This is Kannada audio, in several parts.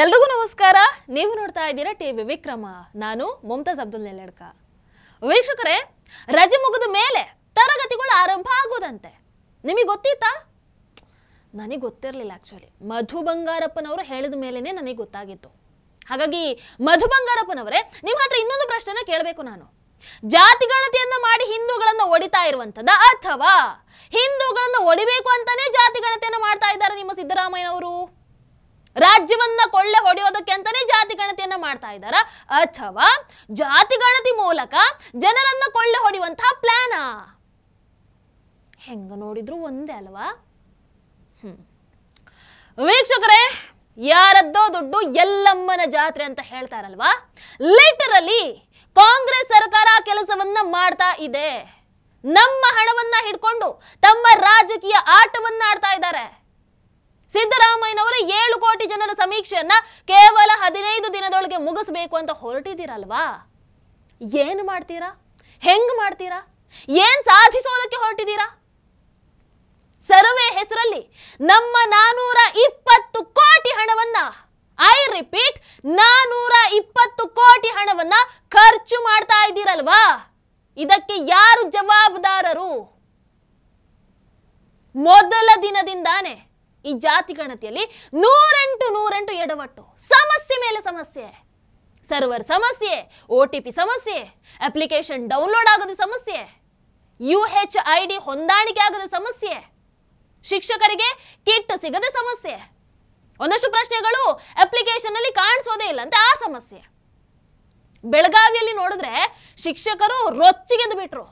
ಎಲ್ರಿಗೂ ನಮಸ್ಕಾರ. ನೀವು ನೋಡ್ತಾ ಇದ್ದೀರಾ ಟಿವಿ ವಿಕ್ರಮ. ನಾನು ಮುಮ್ತಾಜ್ ಅಬ್ದುಲ್ ನೆಲ್ಲಡ್ಕ. ವೀಕ್ಷಕರೇ, ರಜೆ ಮುಗಿದ ಮೇಲೆ ತರಗತಿಗಳು ಆರಂಭ ಆಗೋದಂತೆ. ನಿಮಗೆ ಗೊತ್ತಿತ್ತಾ? ನನಗೆ ಗೊತ್ತಿರಲಿಲ್ಲ. ಆಕ್ಚುಲಿ ಮಧು ಬಂಗಾರಪ್ಪನವರು ಹೇಳಿದ ಮೇಲೇನೆ ನನಗೆ ಗೊತ್ತಾಗಿತ್ತು. ಹಾಗಾಗಿ ಮಧು ಬಂಗಾರಪ್ಪನವರೇ, ನಿಮ್ಮ ಹತ್ರ ಇನ್ನೊಂದು ಪ್ರಶ್ನೆನ ಕೇಳಬೇಕು ನಾನು. ಜಾತಿ ಗಣತಿಯನ್ನ ಮಾಡಿ ಹಿಂದೂಗಳನ್ನ ಒಡಿತಾ ಇರುವಂತದ, ಅಥವಾ ಹಿಂದೂಗಳನ್ನ ಒಡಿಬೇಕು ಅಂತಾನೆ ಜಾತಿ ಗಣತಿಯನ್ನ ಮಾಡ್ತಾ ಇದ್ದಾರೆ ನಿಮ್ಮ ಸಿದ್ದರಾಮಯ್ಯನವರು? ರಾಜ್ಯವನ್ನ ಕೊಳ್ಳೆ ಹೊಡೆಯೋದಕ್ಕೆ ಅಂತಾನೆ ಜಾತಿ ಗಣತಿಯನ್ನ ಮಾಡ್ತಾ ಇದ್ದಾರಾ, ಅಥವಾ ಜಾತಿ ಗಣತಿ ಮೂಲಕ ಜನರನ್ನ ಕೊಳ್ಳೆ ಹೊಡೆಯುವಂತಹ ಪ್ಲಾನಾ? ಹೆಂಗ ನೋಡಿದ್ರು ಒಂದೇ ಅಲ್ವಾ? ವೀಕ್ಷಕರೇ, ಯಾರದ್ದೋ ದುಡ್ಡು ಎಲ್ಲಮ್ಮನ ಜಾತ್ರೆ ಅಂತ ಹೇಳ್ತಾರಲ್ವಾ, ಲಿಟರಲಿ ಕಾಂಗ್ರೆಸ್ ಸರ್ಕಾರ ಕೆಲಸವನ್ನ ಮಾಡ್ತಾ ಇದೆ. ನಮ್ಮ ಹಣವನ್ನ ಹಿಡ್ಕೊಂಡು ತಮ್ಮ ರಾಜಕೀಯ ಆಟವನ್ನ ಆಡ್ತಾ ಇದ್ದಾರೆ. ಸಿದ್ದರಾಮಯ್ಯನವರು 7 ಕೋಟಿ ಜನರ ಸಮೀಕ್ಷೆಯನ್ನ ಕೇವಲ 15 ದಿನದೊಳಗೆ ಮುಗಿಸಬೇಕು ಅಂತ ಹೊರಟಿದ್ದೀರಲ್ವಾ? ಏನು ಮಾಡ್ತೀರಾ? ಹೆಂಗ್ ಮಾಡ್ತೀರಾ? ಏನ್ ಸಾಧಿಸೋದಕ್ಕೆ ಹೊರಟಿದ್ದೀರಾ? ಸರ್ವೆ ಹೆಸರಲ್ಲಿ ನಮ್ಮ 420 ಕೋಟಿ ಹಣವನ್ನ, ಐ ರಿಪೀಟ್, 420 ಕೋಟಿ ಹಣವನ್ನ ಖರ್ಚು ಮಾಡ್ತಾ ಇದ್ದೀರಲ್ವಾ? ಇದಕ್ಕೆ ಯಾರು ಜವಾಬ್ದಾರರು? ಮೊದಲ ದಿನದಿಂದಾನೆ ಈ ಜಾತಿ ಗಣತಿಯಲ್ಲಿ 108 ಎಡವಟ್ಟು, ಸಮಸ್ಯೆ ಮೇಲೆ ಸಮಸ್ಯೆ. ಸರ್ವರ್ ಸಮಸ್ಯೆ, OTP ಸಮಸ್ಯೆ, ಅಪ್ಲಿಕೇಶನ್ ಡೌನ್ಲೋಡ್ ಆಗದ ಸಮಸ್ಯೆ, UHID ಹೊಂದಾಣಿಕೆ ಆಗದ ಸಮಸ್ಯೆ, ಶಿಕ್ಷಕರಿಗೆ ಕಿಟ್ ಸಿಗದ ಸಮಸ್ಯೆ, ಒಂದಷ್ಟು ಪ್ರಶ್ನೆಗಳು ಅಪ್ಲಿಕೇಶನ್ ಅಲ್ಲಿ ಕಾಣಿಸೋದೇ ಇಲ್ಲ ಅಂತ ಆ ಸಮಸ್ಯೆ. ಬೆಳಗಾವಿಯಲ್ಲಿ ನೋಡಿದ್ರೆ ಶಿಕ್ಷಕರು ರೊಚ್ಚಿಗೆದ್ದು ಬಿಟ್ರು.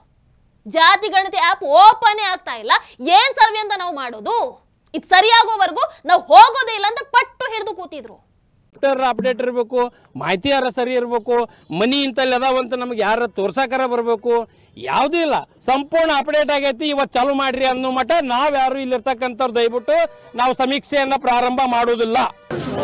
ಜಾತಿ ಗಣತಿ ಆಪ್ ಓಪನ್ ಆಗ್ತಾ ಇಲ್ಲ, ಏನ್ ಸರ್ವೆ ಅಂತ ನಾವು ಮಾಡೋದು, ಇದು ಸರಿಯಾಗೋವರೆಗೂ ನಾವು ಹೋಗೋದೇ ಇಲ್ಲ ಅಂತ ಪಟ್ಟು ಹಿಡಿದು ಕೂತಿದ್ರು. ಅಪ್ಡೇಟ್ ಇರಬೇಕು, ಮಾಹಿತಿ ಯಾರ ಸರಿ ಇರಬೇಕು, ಮನಿ ಇಂತಲ್ಲಿ ಅದಾವಂತ ನಮ್ಗೆ ಯಾರ ತೋರ್ಸಾಕರ ಬರಬೇಕು, ಯಾವುದೂ ಇಲ್ಲ. ಸಂಪೂರ್ಣ ಅಪ್ಡೇಟ್ ಆಗೈತಿ, ಇವತ್ತು ಚಾಲು ಮಾಡ್ರಿ ಅನ್ನೋ ಮಟ್ಟ ನಾವ್ಯಾರು ಇಲ್ಲಿರ್ತಕ್ಕಂಥವ್ರು ದಯವಿಟ್ಟು ನಾವು ಸಮೀಕ್ಷೆಯನ್ನ ಪ್ರಾರಂಭ ಮಾಡೋದಿಲ್ಲ.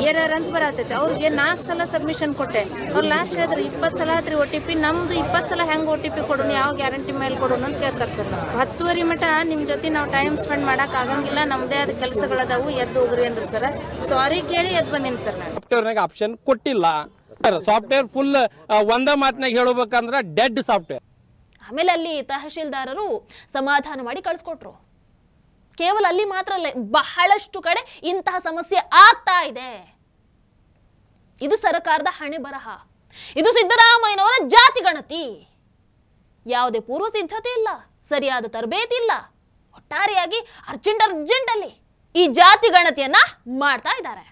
ಏನಾರ ಅಂತ ಬರತೈತಿ. ಅವ್ರಿಗೆ 4 ಸಲ ಸಬ್ಮಿಷನ್ ಕೊಟ್ಟೆ. ಅವ್ರು ಲಾಸ್ಟ್ ಹೇಳಿದ್ರೆ 20 ಸಲ ಆತ್ರಿ OTP. ನಮ್ದು 20 ಸಲ ಹೆಂಗ್ OTP ಕೊಡೋಣ, ಯಾವ ಗ್ಯಾರಂಟಿ ಮೇಲೆ ಕೊಡೋಣ ಅಂತ ಕೇಳ್ತಾರೆ ಸರ್. 10:30 ಮಟ್ಟ ನಿಮ್ ಜೊತೆ ನಾವು ಟೈಮ್ ಸ್ಪೆಂಡ್ ಮಾಡಕ್ ಆಗಂಗಿಲ್ಲ, ನಮ್ದೇ ಆದ ಕೆಲಸಗಳದಾವು, ಎದ್ದು ಹೋಗ್ರಿ ಅಂದ್ರು ಸರ್. ಸಾರಿ ಕೇಳಿ ಎದ್ದು ಬಂದೀನಿ ಸರ್. ನಾನು ಸಾಫ್ಟ್ವೇರ್ನಾಗ ಆಪ್ಷನ್ ಕೊಟ್ಟಿಲ್ಲ ಸರ್. ಸಾಫ್ಟ್ವೇರ್ ಫುಲ್ ಒಂದ ಮಾತನಾಗ ಹೇಳಬೇಕಂದ್ರೆ ಡೆಡ್ ಸಾಫ್ಟ್ವೇರ್. ಆಮೇಲೆ ಅಲ್ಲಿ ತಹಶೀಲ್ದಾರರು ಸಮಾಧಾನ ಮಾಡಿ ಕಳಿಸ್ಕೊಟ್ರು. ಕೇವಲ ಅಲ್ಲಿ ಮಾತ್ರ ಅಲ್ಲ, ಬಹಳಷ್ಟು ಕಡೆ ಇಂತಹ ಸಮಸ್ಯೆ ಆಗ್ತಾ ಇದೆ. ಇದು ಸರ್ಕಾರದ ಹಣೆ ಬರಹ. ಇದು ಸಿದ್ದರಾಮಯ್ಯನವರ ಜಾತಿ ಗಣತಿ. ಯಾವುದೇ ಪೂರ್ವ ಸಿದ್ಧತೆ ಇಲ್ಲ, ಸರಿಯಾದ ತರಬೇತಿ ಇಲ್ಲ. ಒಟ್ಟಾರೆಯಾಗಿ ಅರ್ಜೆಂಟ್ ಅಲ್ಲಿ ಈ ಜಾತಿ ಗಣತಿಯನ್ನ ಮಾಡ್ತಾ ಇದ್ದಾರೆ.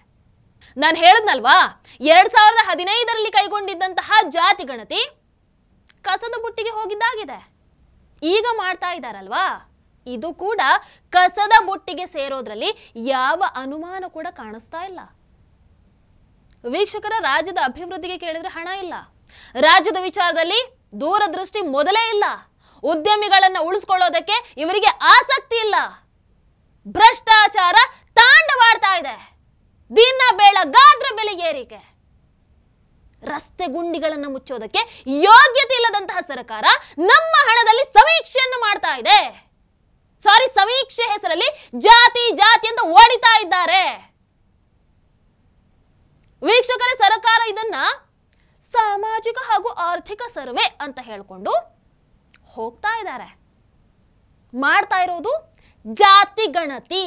ನಾನು ಹೇಳಿದ್ನಲ್ವಾ, 2015ರಲ್ಲಿ ಕೈಗೊಂಡಿದ್ದಂತಹ ಜಾತಿ ಗಣತಿ ಕಸದ ಬುಟ್ಟಿಗೆ ಹೋಗಿದ್ದಾಗಿದೆ. ಈಗ ಮಾಡ್ತಾ ಇದ್ದಾರಲ್ವಾ, ಇದು ಕೂಡ ಕಸದ ಬುಟ್ಟಿಗೆ ಸೇರೋದ್ರಲ್ಲಿ ಯಾವ ಅನುಮಾನ ಕೂಡ ಕಾಣಿಸ್ತಾ ಇಲ್ಲ. ವೀಕ್ಷಕರ, ರಾಜ್ಯದ ಅಭಿವೃದ್ಧಿಗೆ ಕೇಳಿದ್ರೆ ಹಣ ಇಲ್ಲ, ರಾಜ್ಯದ ವಿಚಾರದಲ್ಲಿ ದೂರದೃಷ್ಟಿ ಮೊದಲೇ ಇಲ್ಲ, ಉದ್ಯಮಿಗಳನ್ನ ಉಳಿಸ್ಕೊಳ್ಳೋದಕ್ಕೆ ಇವರಿಗೆ ಆಸಕ್ತಿ ಇಲ್ಲ. ಭ್ರಷ್ಟಾಚಾರ ತಾಂಡವಾಡ್ತಾ ಇದೆ. ದಿನ ಬೆಳಗಾದ್ರೆ ಬೆಲೆ ಏರಿಕೆ, ರಸ್ತೆ ಗುಂಡಿಗಳನ್ನು ಮುಚ್ಚೋದಕ್ಕೆ ಯೋಗ್ಯತೆ ಇಲ್ಲದಂತಹ ಸರ್ಕಾರ ನಮ್ಮ ಹಣದಲ್ಲಿ ಸಮೀಕ್ಷೆಯನ್ನು ಮಾಡ್ತಾ ಇದೆ. ಸಮೀಕ್ಷೆ ಹೆಸರಲ್ಲಿ ಜಾತಿ ಅಂತ ಓಡಿತಾ ಇದ್ದಾರೆ. ವೀಕ್ಷಕರೇ, ಸರ್ಕಾರ ಇದನ್ನ ಸಾಮಾಜಿಕ ಹಾಗೂ ಆರ್ಥಿಕ ಸರ್ವೆ ಅಂತ ಹೇಳ್ಕೊಂಡು ಹೋಗ್ತಾ ಇದ್ದಾರೆ. ಮಾಡ್ತಾ ಇರೋದು ಜಾತಿ ಗಣತಿ,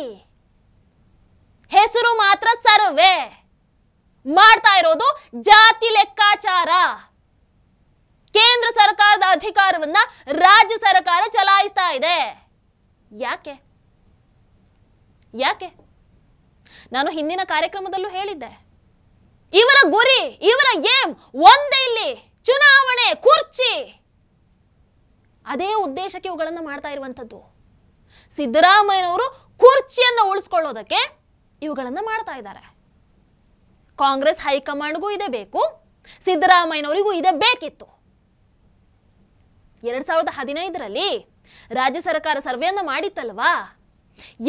ಹೆಸರು ಮಾತ್ರ ಸರ್ವೆ. ಮಾಡ್ತಾ ಇರೋದು ಜಾತಿ ಲೆಕ್ಕಾಚಾರ. ಕೇಂದ್ರ ಸರ್ಕಾರದ ಅಧಿಕಾರವನ್ನ ರಾಜ್ಯ ಸರ್ಕಾರ ಚಲಾಯಿಸ್ತಾ ಇದೆ. ಯಾಕೆ? ನಾನು ಹಿಂದಿನ ಕಾರ್ಯಕ್ರಮದಲ್ಲೂ ಹೇಳಿದ್ದೆ, ಇವರ ಗುರಿ, ಇವರ ಏಮ್ ಒಂದೇ, ಇಲ್ಲಿ ಚುನಾವಣೆ, ಕುರ್ಚಿ. ಅದೇ ಉದ್ದೇಶಕ್ಕೆ ಇವುಗಳನ್ನ ಮಾಡ್ತಾ ಇರುವಂತದ್ದು. ಸಿದ್ದರಾಮಯ್ಯನವರು ಕುರ್ಚಿಯನ್ನು ಉಳಿಸ್ಕೊಳ್ಳೋದಕ್ಕೆ ಇವುಗಳನ್ನ ಮಾಡ್ತಾ ಇದ್ದಾರೆ. ಕಾಂಗ್ರೆಸ್ ಹೈಕಮಾಂಡ್ಗೂ ಇದೇ ಬೇಕು, ಸಿದ್ದರಾಮಯ್ಯನವರಿಗೂ ಇದೇ ಬೇಕಿತ್ತು. 2015ರಲ್ಲಿ ರಾಜ್ಯ ಸರ್ಕಾರ ಸರ್ವೆಯನ್ನ ಮಾಡಿತ್ತಲ್ವಾ,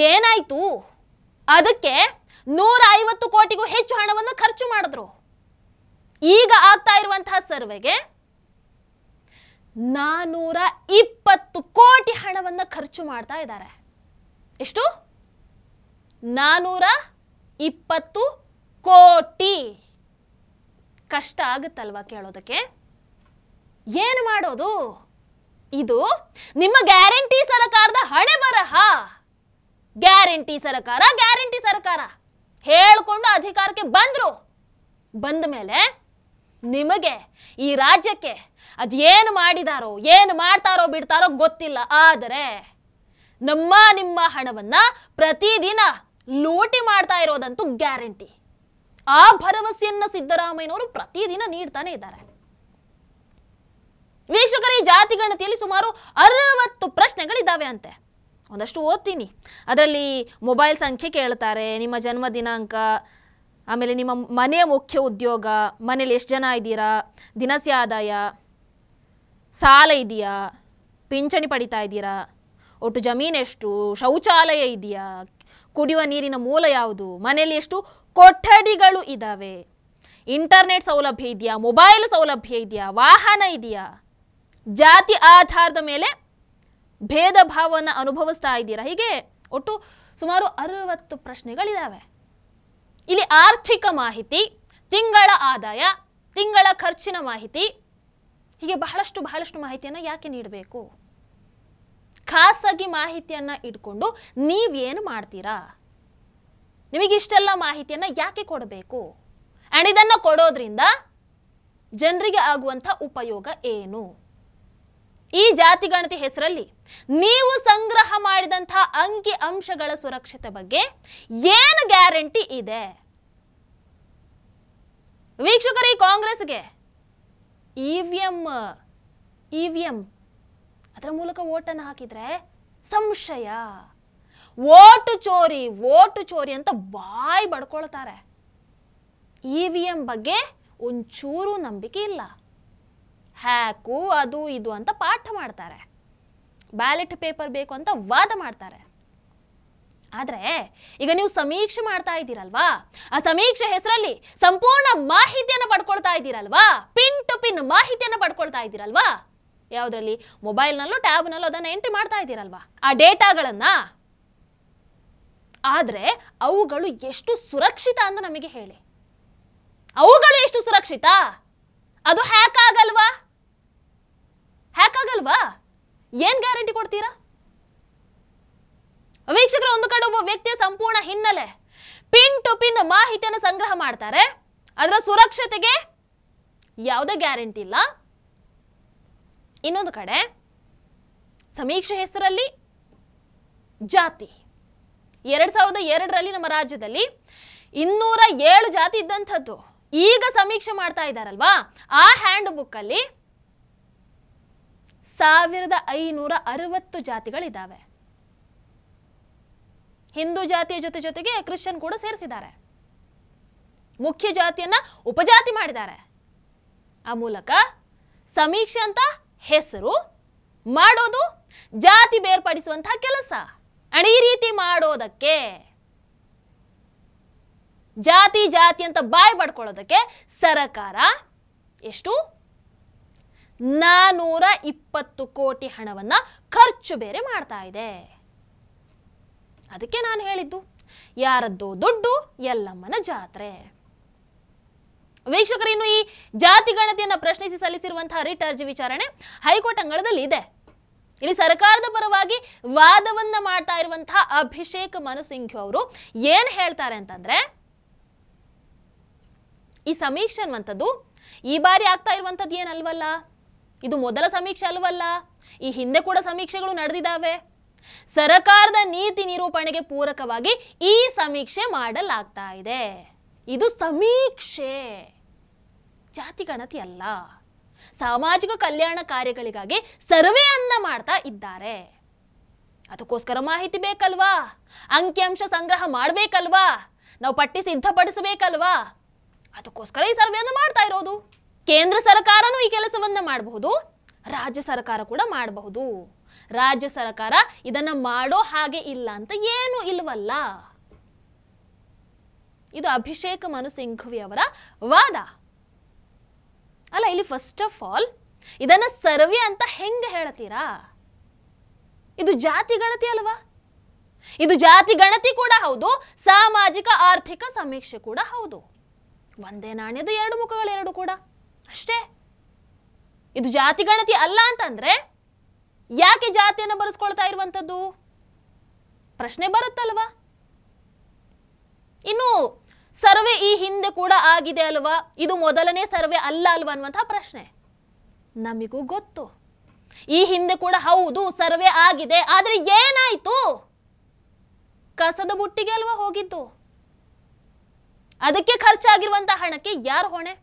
ಏನಾಯ್ತು? ಅದಕ್ಕೆ 150 ಕೋಟಿಗೂ ಹೆಚ್ಚು ಹಣವನ್ನು ಖರ್ಚು ಮಾಡಿದ್ರು. ಈಗ ಆಗ್ತಾ ಇರುವಂತಹ ಸರ್ವೆಗೆ 420 ಕೋಟಿ ಹಣವನ್ನು ಖರ್ಚು ಮಾಡ್ತಾ ಇದ್ದಾರೆ. ಎಷ್ಟು? 420 ಕೋಟಿ ಕಷ್ಟ ಆಗುತ್ತಲ್ವಾ ಕೇಳೋದಕ್ಕೆ? ಏನು ಮಾಡೋದು? ಇದು ನಿಮ್ಮ ಗ್ಯಾರಂಟಿ ಸರ್ಕಾರದ ಹಣೆ ಬರಹ. ಗ್ಯಾರಂಟಿ ಸರ್ಕಾರ ಹೇಳ್ಕೊಂಡು ಅಧಿಕಾರಕ್ಕೆ ಬಂದ ಮೇಲೆ ನಿಮಗೆ ಈ ರಾಜ್ಯಕ್ಕೆ ಅದೇನು ಮಾಡಿದಾರೋ ಏನು ಮಾಡ್ತಾರೋ ಬಿಡ್ತಾರೋ ಗೊತ್ತಿಲ್ಲ. ಆದರೆ ನಿಮ್ಮ ಹಣವನ್ನ ಪ್ರತಿದಿನ ಲೂಟಿ ಮಾಡ್ತಾ ಇರೋದಂತೂ ಗ್ಯಾರಂಟಿ. ಆ ಭರವಸೆಯನ್ನ ಸಿದ್ದರಾಮಯ್ಯನವರು ಪ್ರತಿದಿನ ನೀಡ್ತಾನೆ ಇದ್ದಾರೆ. ವೀಕ್ಷಕರ, ಈ ಜಾತಿ ಗಣತಿಯಲ್ಲಿ ಸುಮಾರು 60 ಪ್ರಶ್ನೆಗಳಿದ್ದಾವೆ ಅಂತೆ. ಒಂದಷ್ಟು ಓದ್ತೀನಿ. ಅದರಲ್ಲಿ ಮೊಬೈಲ್ ಸಂಖ್ಯೆ ಕೇಳ್ತಾರೆ, ನಿಮ್ಮ ಜನ್ಮ ದಿನಾಂಕ, ಆಮೇಲೆ ನಿಮ್ಮ ಮನೆಯ ಮುಖ್ಯ ಉದ್ಯೋಗ, ಮನೇಲಿ ಎಷ್ಟು ಜನ ಇದ್ದೀರಾ, ದಿನಸಿ ಆದಾಯ, ಸಾಲ ಇದೆಯಾ, ಪಿಂಚಣಿ ಪಡಿತಾ ಇದ್ದೀರಾ, ಒಟ್ಟು ಜಮೀನೆಷ್ಟು, ಶೌಚಾಲಯ ಇದೆಯಾ, ಕುಡಿಯುವ ನೀರಿನ ಮೂಲ ಯಾವುದು, ಮನೆಯಲ್ಲಿ ಎಷ್ಟು ಕೊಠಡಿಗಳು ಇದ್ದಾವೆ, ಇಂಟರ್ನೆಟ್ ಸೌಲಭ್ಯ ಇದೆಯಾ, ಮೊಬೈಲ್ ಸೌಲಭ್ಯ ಇದೆಯಾ, ವಾಹನ ಇದೆಯಾ, ಜಾತಿ ಆಧಾರದ ಮೇಲೆ ಭೇದ ಭಾವವನ್ನು ಅನುಭವಿಸ್ತಾ ಇದ್ದೀರಾ. ಹೀಗೆ ಒಟ್ಟು ಸುಮಾರು 60 ಪ್ರಶ್ನೆಗಳಿದ್ದಾವೆ. ಇಲ್ಲಿ ಆರ್ಥಿಕ ಮಾಹಿತಿ, ತಿಂಗಳ ಆದಾಯ, ತಿಂಗಳ ಖರ್ಚಿನ ಮಾಹಿತಿ, ಹೀಗೆ ಬಹಳಷ್ಟು ಮಾಹಿತಿಯನ್ನು ಯಾಕೆ ನೀಡಬೇಕು? ಖಾಸಗಿ ಮಾಹಿತಿಯನ್ನು ಇಟ್ಕೊಂಡು ನೀವೇನು ಮಾಡ್ತೀರಾ? ನಿಮಗಿಷ್ಟೆಲ್ಲ ಮಾಹಿತಿಯನ್ನು ಯಾಕೆ ಕೊಡಬೇಕು? ಆ್ಯಂಡ್ ಇದನ್ನು ಕೊಡೋದ್ರಿಂದ ಜನರಿಗೆ ಆಗುವಂಥ ಉಪಯೋಗ ಏನು? ಈ ಜಾತಿ ಗಣತಿ ಹೆಸರಲ್ಲಿ ನೀವು ಸಂಗ್ರಹ ಮಾಡಿದಂಥ ಅಂಕಿ ಅಂಶಗಳ ಸುರಕ್ಷತೆ ಬಗ್ಗೆ ಏನು ಗ್ಯಾರಂಟಿ ಇದೆ? ವೀಕ್ಷಕರೇ, ಕಾಂಗ್ರೆಸ್ಗೆ ಇವಿಎಂ ಅದರ ಮೂಲಕ ಓಟನ್ನು ಹಾಕಿದ್ರೆ ಸಂಶಯ, ಓಟು ಚೋರಿ ಅಂತ ಬಾಯಿ ಬಡ್ಕೊಳ್ತಾರೆ. ಇವಿಎಂ ಬಗ್ಗೆ ಒಂಚೂರು ನಂಬಿಕೆ ಇಲ್ಲ. ಹ್ಯಾಕು ಅದು ಇದು ಅಂತ ಪಾಠ ಮಾಡ್ತಾರೆ, ಬ್ಯಾಲೆಟ್ ಪೇಪರ್ ಬೇಕು ಅಂತ ವಾದ ಮಾಡ್ತಾರೆ. ಆದರೆ ಈಗ ನೀವು ಸಮೀಕ್ಷೆ ಮಾಡ್ತಾ ಇದ್ದೀರಲ್ವಾ, ಆ ಸಮೀಕ್ಷೆ ಹೆಸರಲ್ಲಿ ಸಂಪೂರ್ಣ ಮಾಹಿತಿಯನ್ನು ಪಡ್ಕೊಳ್ತಾ ಇದ್ದೀರಲ್ವಾ, ಪಿನ್ ಟು ಪಿನ್ ಮಾಹಿತಿಯನ್ನು ಪಡ್ಕೊಳ್ತಾ ಇದ್ದೀರಲ್ವಾ, ಯಾವುದರಲ್ಲಿ? ಮೊಬೈಲ್ನಲ್ಲೂ ಟ್ಯಾಬ್ನಲ್ಲೂ ಅದನ್ನು ಎಂಟ್ರಿ ಮಾಡ್ತಾ ಇದ್ದೀರಲ್ವಾ, ಆ ಡೇಟಾಗಳನ್ನ. ಆದರೆ ಅವುಗಳು ಎಷ್ಟು ಸುರಕ್ಷಿತ ಅಂತ ನಮಗೆ ಹೇಳಿ. ಅವುಗಳು ಎಷ್ಟು ಸುರಕ್ಷಿತ? ಅದು ಹ್ಯಾಕ್ ಆಗಲ್ವಾ? ಏನ್ ಗ್ಯಾರಂಟಿ ಕೊಡ್ತೀರಾ? ವೀಕ್ಷಕರ, ಒಂದು ಕಡೆ ಒಬ್ಬ ವ್ಯಕ್ತಿಯ ಸಂಪೂರ್ಣ ಹಿನ್ನೆಲೆ, ಪಿನ್ ಟು ಪಿನ್ ಮಾಹಿತಿಯನ್ನು ಸಂಗ್ರಹ ಮಾಡ್ತಾರೆ, ಅದರ ಸುರಕ್ಷತೆಗೆ ಯಾವುದೇ ಗ್ಯಾರಂಟಿ ಇಲ್ಲ. ಇನ್ನೊಂದು ಕಡೆ ಸಮೀಕ್ಷೆ ಹೆಸರಲ್ಲಿ ಜಾತಿ, 2002ರಲ್ಲಿ ನಮ್ಮ ರಾಜ್ಯದಲ್ಲಿ 207 ಜಾತಿ ಇದ್ದಂಥದ್ದು. ಈಗ ಸಮೀಕ್ಷೆ ಮಾಡ್ತಾ ಇದ್ದಾರಲ್ವಾ, ಆ ಹ್ಯಾಂಡ್ ಬುಕ್ ಅಲ್ಲಿ 1560 ಜಾತಿಗಳಿದ್ದಾವೆ. ಹಿಂದೂ ಜಾತಿಯ ಜೊತೆಗೆ ಕ್ರಿಶ್ಚಿಯನ್ ಕೂಡ ಸೇರಿಸಿದ್ದಾರೆ. ಮುಖ್ಯ ಜಾತಿಯನ್ನ ಉಪಜಾತಿ ಮಾಡಿದ್ದಾರೆ. ಆ ಮೂಲಕ ಸಮೀಕ್ಷೆ ಅಂತ ಹೆಸರು, ಮಾಡೋದು ಜಾತಿ ಬೇರ್ಪಡಿಸುವಂತಹ ಕೆಲಸ. ಈ ರೀತಿ ಮಾಡೋದಕ್ಕೆ, ಜಾತಿ ಅಂತ ಬಾಯಿ ಪಡ್ಕೊಳ್ಳೋದಕ್ಕೆ ಸರ್ಕಾರ ಎಷ್ಟು 420 ಕೋಟಿ ಹಣವನ್ನ ಖರ್ಚು ಬೇರೆ ಮಾಡ್ತಾ ಇದೆ. ಅದಕ್ಕೆ ನಾನು ಹೇಳಿದ್ದು, ಯಾರದ್ದೋ ದುಡ್ಡು ಎಲ್ಲಮ್ಮನ ಜಾತ್ರೆ. ವೀಕ್ಷಕರು, ಇನ್ನು ಈ ಜಾತಿ ಗಣತಿಯನ್ನು ಪ್ರಶ್ನಿಸಿ ಸಲ್ಲಿಸಿರುವಂತಹ ರಿಟ್ ಅರ್ಜಿ ವಿಚಾರಣೆ ಹೈಕೋರ್ಟ್ ಅಂಗಳದಲ್ಲಿ ಇದೆ. ಇಲ್ಲಿ ಸರ್ಕಾರದ ಪರವಾಗಿ ವಾದವನ್ನ ಮಾಡ್ತಾ ಇರುವಂತಹ ಅಭಿಷೇಕ್ ಮನು ಸಿಂಘ್ವಿ ಅವರು ಏನ್ ಹೇಳ್ತಾರೆ ಅಂತಂದ್ರೆ, ಈ ಸಮೀಕ್ಷೆ ಅನ್ನುವಂಥದ್ದು ಈ ಬಾರಿ ಆಗ್ತಾ ಇರುವಂಥದ್ದು ಏನಲ್ವಲ್ಲ, ಇದು ಮೊದಲ ಸಮೀಕ್ಷೆ ಅಲ್ವಲ್ಲ, ಈ ಹಿಂದೆ ಕೂಡ ಸಮೀಕ್ಷೆಗಳು ನಡೆದಿದ್ದಾವೆ. ಸರ್ಕಾರದ ನೀತಿ ನಿರೂಪಣೆಗೆ ಪೂರಕವಾಗಿ ಈ ಸಮೀಕ್ಷೆ ಮಾಡಲಾಗ್ತಾ ಇದೆ. ಇದು ಸಮೀಕ್ಷೆ, ಜಾತಿ ಗಣತಿ ಅಲ್ಲ. ಸಾಮಾಜಿಕ ಕಲ್ಯಾಣ ಕಾರ್ಯಗಳಿಗಾಗಿ ಸರ್ವೆಯನ್ನ ಮಾಡ್ತಾ ಇದ್ದಾರೆ. ಅದಕ್ಕೋಸ್ಕರ ಮಾಹಿತಿ ಬೇಕಲ್ವಾ, ಅಂಕಿಅಂಶ ಸಂಗ್ರಹ ಮಾಡಬೇಕಲ್ವಾ, ನಾವು ಪಟ್ಟಿ ಸಿದ್ಧಪಡಿಸಬೇಕಲ್ವಾ, ಅದಕ್ಕೋಸ್ಕರ ಈ ಸರ್ವೆಯನ್ನು ಮಾಡ್ತಾ ಇರೋದು. ಕೇಂದ್ರ ಸರ್ಕಾರನೂ ಈ ಕೆಲಸವನ್ನ ಮಾಡಬಹುದು, ರಾಜ್ಯ ಸರ್ಕಾರ ಕೂಡ ಮಾಡಬಹುದು. ರಾಜ್ಯ ಸರ್ಕಾರ ಇದನ್ನ ಮಾಡೋ ಹಾಗೆ ಇಲ್ಲ ಅಂತ ಏನು ಇಲ್ವಲ್ಲ. ಇದು ಅಭಿಷೇಕ್ ಮನು ಸಿಂಘವಿ ಅವರ ವಾದ ಅಲ್ಲ. ಇಲ್ಲಿ ಫಸ್ಟ್ ಆಫ್ ಆಲ್ ಇದನ್ನ ಸರ್ವೆ ಅಂತ ಹೆಂಗೆ ಹೇಳ್ತೀರಾ? ಇದು ಜಾತಿ ಗಣತಿ ಅಲ್ವಾ? ಇದು ಜಾತಿ ಗಣತಿ ಕೂಡ ಹೌದು, ಸಾಮಾಜಿಕ ಆರ್ಥಿಕ ಸಮೀಕ್ಷೆ ಕೂಡ ಹೌದು. ಒಂದೇ ನಾಣ್ಯದ ಎರಡು ಮುಖಗಳೆರಡು ಕೂಡ ಅಷ್ಟೇ. ಇದು ಜಾತಿ ಗಣತಿ ಅಲ್ಲ ಅಂತಂದ್ರೆ ಯಾಕೆ ಜಾತಿಯನ್ನು ಬರೆಸ್ಕೊಳ್ತಾ ಇರುವಂಥದ್ದು ಪ್ರಶ್ನೆ ಬರುತ್ತಲ್ವಾ? ಇನ್ನು ಸರ್ವೆ ಈ ಹಿಂದೆ ಕೂಡ ಆಗಿದೆ ಅಲ್ವಾ, ಇದು ಮೊದಲನೇ ಸರ್ವೆ ಅಲ್ಲ ಅಲ್ವಾ ಅನ್ನುವಂತಹ ಪ್ರಶ್ನೆ ನಮಿಗೂ ಗೊತ್ತು. ಈ ಹಿಂದೆ ಕೂಡ ಹೌದು ಸರ್ವೆ ಆಗಿದೆ, ಆದ್ರೆ ಏನಾಯ್ತು? ಕಸದ ಬುಟ್ಟಿಗೆ ಅಲ್ವಾ ಹೋಗಿದ್ದು. ಅದಕ್ಕೆ ಖರ್ಚಾಗಿರುವಂತಹ ಹಣಕ್ಕೆ ಯಾರು ಹೊಣೆ?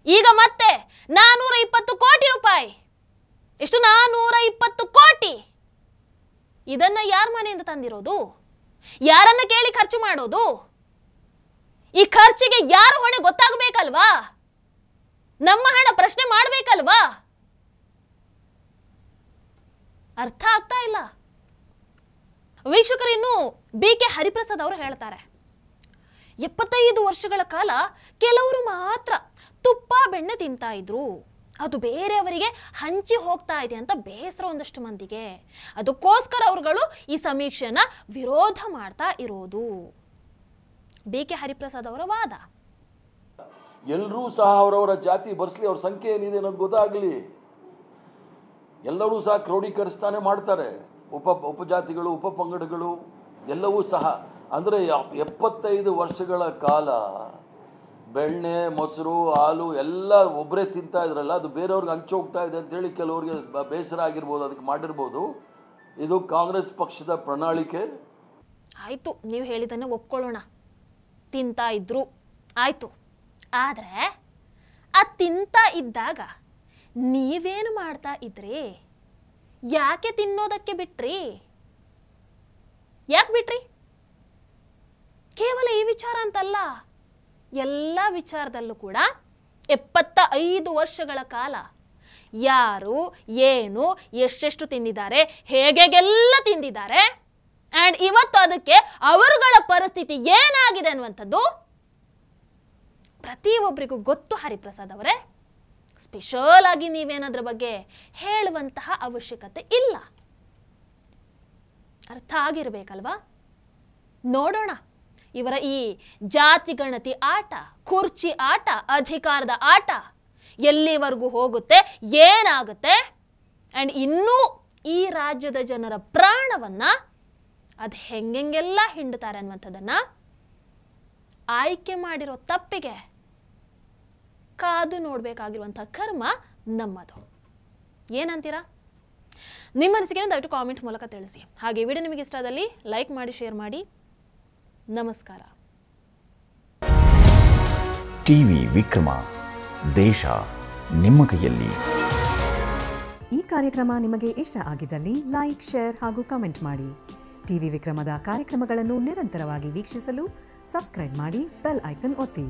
ಈಗ ಮತ್ತೆ 420 ಕೋಟಿ ರೂಪಾಯಿ. ಎಷ್ಟು? 420 ಕೋಟಿ. ಇದನ್ನ ಯಾರ ಮನೆಯಿಂದ ತಂದಿರೋದು? ಯಾರನ್ನ ಕೇಳಿ ಖರ್ಚು ಮಾಡೋದು? ಈ ಖರ್ಚಿಗೆ ಯಾರು ಹೊಣೆ ಗೊತ್ತಾಗಬೇಕಲ್ವಾ? ನಮ್ಮ ಹಣ ಪ್ರಶ್ನೆ ಮಾಡಬೇಕಲ್ವಾ? ಅರ್ಥ ಆಗ್ತಾ ಇಲ್ಲ. ವೀಕ್ಷಕರು, ಇನ್ನು BK ಹರಿಪ್ರಸಾದ್ ಅವರು ಹೇಳ್ತಾರೆ, 75 ವರ್ಷಗಳ ಕಾಲ ಕೆಲವರು ಮಾತ್ರ ತುಪ್ಪ ಬೆಣ್ಣೆ ತಿಂತಾ ಇದ್ರು, ಅದು ಬೇರೆಯವರಿಗೆ ಹಂಚಿ ಹೋಗ್ತಾ ಇದೆ ಅಂತ ಬೇಸರ ಒಂದಷ್ಟು ಮಂದಿಗೆ. ಅದಕ್ಕೋಸ್ಕರ ಅವರುಗಳು ಈ ಸಮೀಕ್ಷೆನ ವಿರೋಧ ಮಾಡ್ತಾ ಇರೋದು. BK ಹರಿಪ್ರಸಾದ್ ಅವರ ವಾದ. ಎಲ್ಲರೂ ಸಹ ಅವರವರ ಜಾತಿ ಬರ್ಸ್ಲಿ, ಅವ್ರ ಸಂಖ್ಯೆ ಏನಿದೆ ಅನ್ನೋದು ಗೊತ್ತಾಗಲಿ. ಎಲ್ಲರೂ ಸಹ ಕ್ರೋಢೀಕರಿಸ್ತಾನೆ ಮಾಡ್ತಾರೆ. ಉಪಜಾತಿಗಳು, ಉಪಪಂಗಡಗಳು ಎಲ್ಲವೂ ಸಹ. ಅಂದರೆ 75 ವರ್ಷಗಳ ಕಾಲ ಬೆಣ್ಣೆ, ಮೊಸರು, ಹಾಲು ಎಲ್ಲ ಒಬ್ಬರೇ ತಿಂತಾ ಇದ್ರಲ್ಲ, ಅದು ಬೇರೆಯವ್ರಿಗೆ ಹಂಚಿ ಹೋಗ್ತಾ ಇದೆ ಅಂತೇಳಿ ಕೆಲವ್ರಿಗೆ ಬೇಸರ ಆಗಿರ್ಬೋದು, ಅದಕ್ಕೆ ಮಾಡಿರ್ಬೋದು. ಇದು ಕಾಂಗ್ರೆಸ್ ಪಕ್ಷದ ಪ್ರಣಾಳಿಕೆ. ಆಯ್ತು, ನೀವು ಹೇಳಿದ್ದನ್ನು ಒಪ್ಕೊಳ್ಳೋಣ, ತಿಂತಾ ಇದ್ರು ಆಯ್ತು. ಆದ್ರೆ ಆ ತಿಂತಾ ಇದ್ದಾಗ ನೀವೇನು ಮಾಡ್ತಾ ಇದ್ರಿ? ಯಾಕೆ ತಿನ್ನೋದಕ್ಕೆ ಬಿಟ್ರಿ? ಯಾಕೆ ಬಿಟ್ರಿ? ಕೇವಲ ಈ ವಿಚಾರ ಅಂತಲ್ಲ, ಎಲ್ಲ ವಿಚಾರದಲ್ಲೂ ಕೂಡ 75 ವರ್ಷಗಳ ಕಾಲ ಯಾರು ಏನು ಎಷ್ಟೆಷ್ಟು ತಿಂದಿದ್ದಾರೆ, ಹೇಗೆಲ್ಲ ತಿಂದಿದ್ದಾರೆ, ಅಂಡ್ ಇವತ್ತು ಅದಕ್ಕೆ ಅವರುಗಳ ಪರಿಸ್ಥಿತಿ ಏನಾಗಿದೆ ಅನ್ನುವಂಥದ್ದು ಪ್ರತಿಯೊಬ್ಬರಿಗೂ ಗೊತ್ತು. ಹರಿಪ್ರಸಾದ್ ಅವರೇ, ಸ್ಪೆಷಲ್ ಆಗಿ ನೀವೇನದ್ರ ಬಗ್ಗೆ ಹೇಳುವಂತಹ ಅವಶ್ಯಕತೆ ಇಲ್ಲ. ಅರ್ಥ ಆಗಿರ್ಬೇಕಲ್ವಾ? ನೋಡೋಣ ಇವರ ಈ ಜಾತಿ ಗಣತಿ ಆಟ, ಕುರ್ಚಿ ಆಟ, ಅಧಿಕಾರದ ಆಟ ಎಲ್ಲಿವರೆಗೂ ಹೋಗುತ್ತೆ, ಏನಾಗುತ್ತೆ, ಅಂಡ್ ಇನ್ನೂ ಈ ರಾಜ್ಯದ ಜನರ ಪ್ರಾಣವನ್ನ ಅದು ಹೆಂಗೆಲ್ಲ ಹಿಂಡುತ್ತಾರೆ ಅನ್ನುವಂಥದ್ದನ್ನ ಆಯ್ಕೆ ಮಾಡಿರೋ ತಪ್ಪಿಗೆ ಕಾದು ನೋಡಬೇಕಾಗಿರುವಂತಹ ಕರ್ಮ ನಮ್ಮದು. ಏನಂತೀರಾ? ನಿಮ್ಮ ಅನಿಸಿಕೆಯನ್ನು ದಯವಿಟ್ಟು ಕಾಮೆಂಟ್ ಮೂಲಕ ತಿಳಿಸಿ. ಹಾಗೆ ವಿಡಿಯೋ ನಿಮಗೆ ಇಷ್ಟ ಆದಲ್ಲಿ ಲೈಕ್ ಮಾಡಿ, ಶೇರ್ ಮಾಡಿ. ನಮಸ್ಕಾರ. ಟಿವಿ ವಿಕ್ರಮ, ದೇಶ ನಿಮ್ಮ ಕೈಯಲ್ಲಿ. ಈ ಕಾರ್ಯಕ್ರಮ ನಿಮಗೆ ಇಷ್ಟ ಆಗಿದ್ದಲ್ಲಿ ಲೈಕ್, ಶೇರ್ ಹಾಗೂ ಕಮೆಂಟ್ ಮಾಡಿ. ಟಿವಿ ವಿಕ್ರಮದ ಕಾರ್ಯಕ್ರಮಗಳನ್ನು ನಿರಂತರವಾಗಿ ವೀಕ್ಷಿಸಲು ಸಬ್ಸ್ಕ್ರೈಬ್ ಮಾಡಿ, ಬೆಲ್ ಐಕನ್ ಒತ್ತಿ.